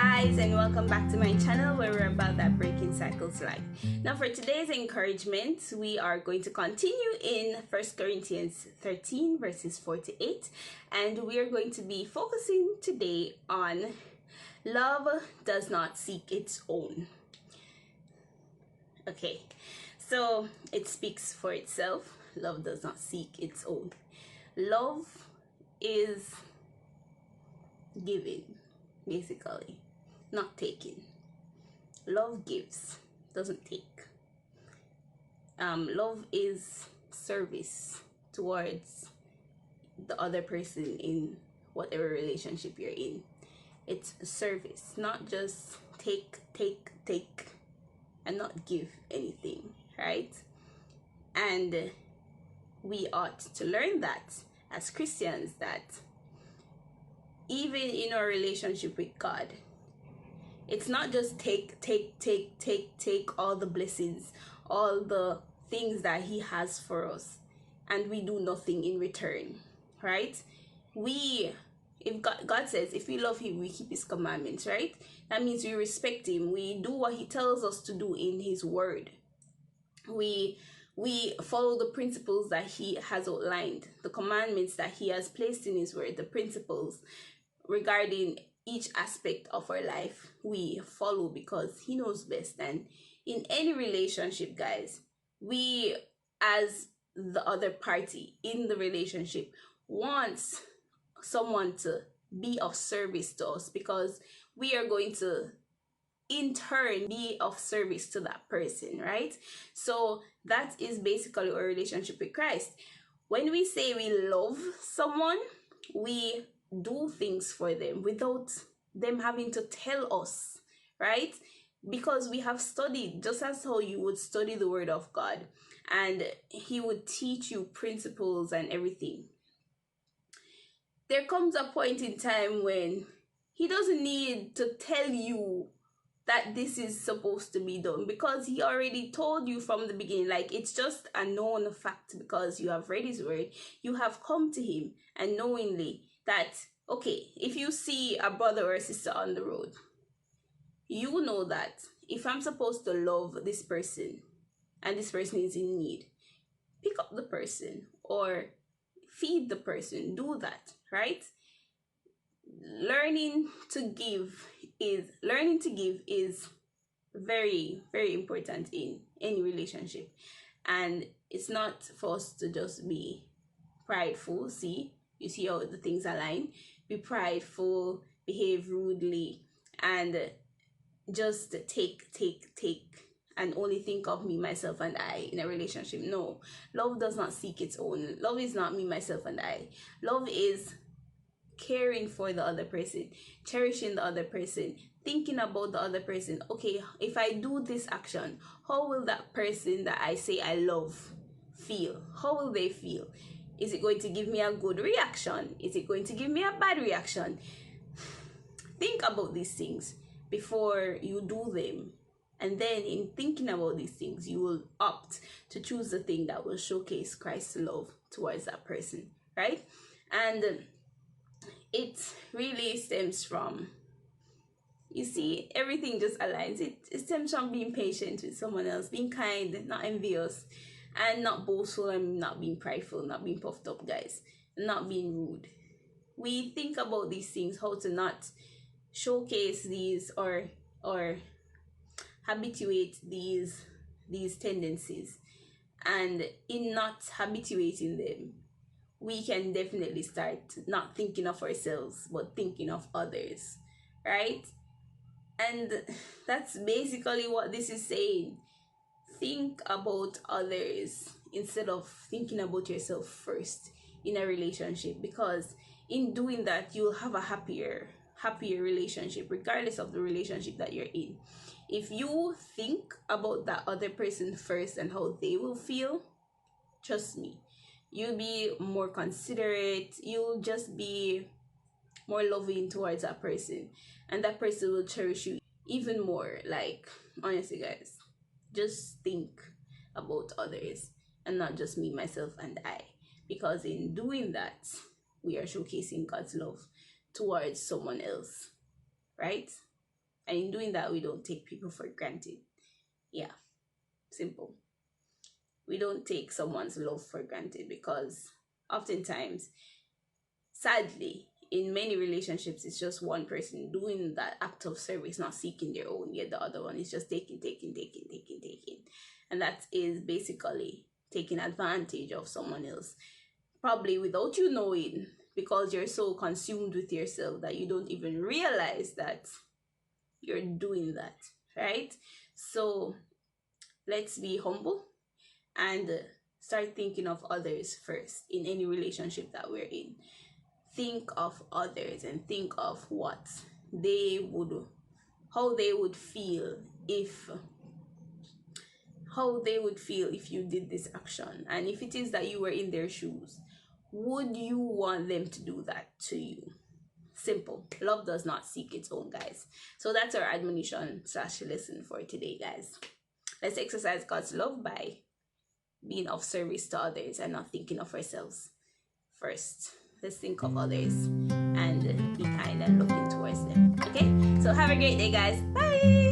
guys, and welcome back to my channel where we're about that breaking cycles life. Now for today's encouragement, we are going to continue in 1 Corinthians 13 verses 4 to 8, and we are going to be focusing today on love does not seek its own. Okay, so it speaks for itself. Love does not seek its own. Love is giving, basically, not taking. Love gives, doesn't take. Love is service towards the other person in whatever relationship you're in. It's service, not just take, and not give anything, right? And we ought to learn that as Christians, that even in our relationship with God, it's not just take all the blessings, all the things that He has for us, and we do nothing in return, right? If God says, if we love Him, we keep His commandments, right? That means we respect Him. We do what He tells us to do in His word. We follow the principles that He has outlined, the commandments that He has placed in His word, the principles regarding each aspect of our life we follow because He knows best. And in any relationship, guys, we as the other party in the relationship wants someone to be of service to us, because we are going to in turn be of service to that person, right? So that is basically our relationship with Christ. When we say we love someone, we do things for them without them having to tell us, right? Because we have studied, just as how you would study the word of God and He would teach you principles and everything. There comes a point in time when He doesn't need to tell you that this is supposed to be done, because He already told you from the beginning. Like, it's just a known fact, because you have read His word, you have come to Him, and knowingly that, okay, if you see a brother or a sister on the road, you know that if I'm supposed to love this person and this person is in need, pick up the person or feed the person, do that, right? Learning to give is very, very important in any relationship. And it's not for us to just be prideful. You see how the things align. Be prideful, behave rudely, and just take and only think of me, myself, and I in a relationship. No, love does not seek its own. Love is not me, myself, and I. Love is caring for the other person, cherishing the other person, thinking about the other person. Okay, if I do this action, how will that person that I say I love feel? How will they feel? Is it going to give me a good reaction? Is it going to give me a bad reaction? Think about these things before you do them. And then in thinking about these things, you will opt to choose the thing that will showcase Christ's love towards that person, right? And it really stems from, you see, everything just aligns. It stems from being patient with someone else, being kind, not envious, and not boastful, and not being prideful, not being puffed up, guys, not being rude. We think about these things, how to not showcase these or habituate these tendencies. And in not habituating them, we can definitely start not thinking of ourselves, but thinking of others, right? And that's basically what this is saying. Think about others instead of thinking about yourself first in a relationship, because in doing that, you'll have a happier relationship, regardless of the relationship that you're in. If you think about that other person first and how they will feel, trust me, you'll be more considerate, you'll just be more loving towards that person, and that person will cherish you even more. Like, honestly, guys, just think about others and not just me, myself, and I, because in doing that, we are showcasing God's love towards someone else, right? And in doing that, we don't take people for granted. Yeah, simple. We don't take someone's love for granted, because oftentimes, sadly, in many relationships, it's just one person doing that act of service, not seeking their own, yet the other one is just taking. And that is basically taking advantage of someone else, probably without you knowing, because you're so consumed with yourself that you don't even realize that you're doing that, right? So let's be humble and start thinking of others first in any relationship that we're in. Think of others and think of what they would, how they would feel if you did this action. And if it is that you were in their shoes, would you want them to do that to you? Simple. Love does not seek its own, guys. So that's our admonition / lesson for today, guys. Let's exercise God's love by being of service to others and not thinking of ourselves first. Let's think of others and be kind and looking towards them. Okay? So have a great day, guys. Bye!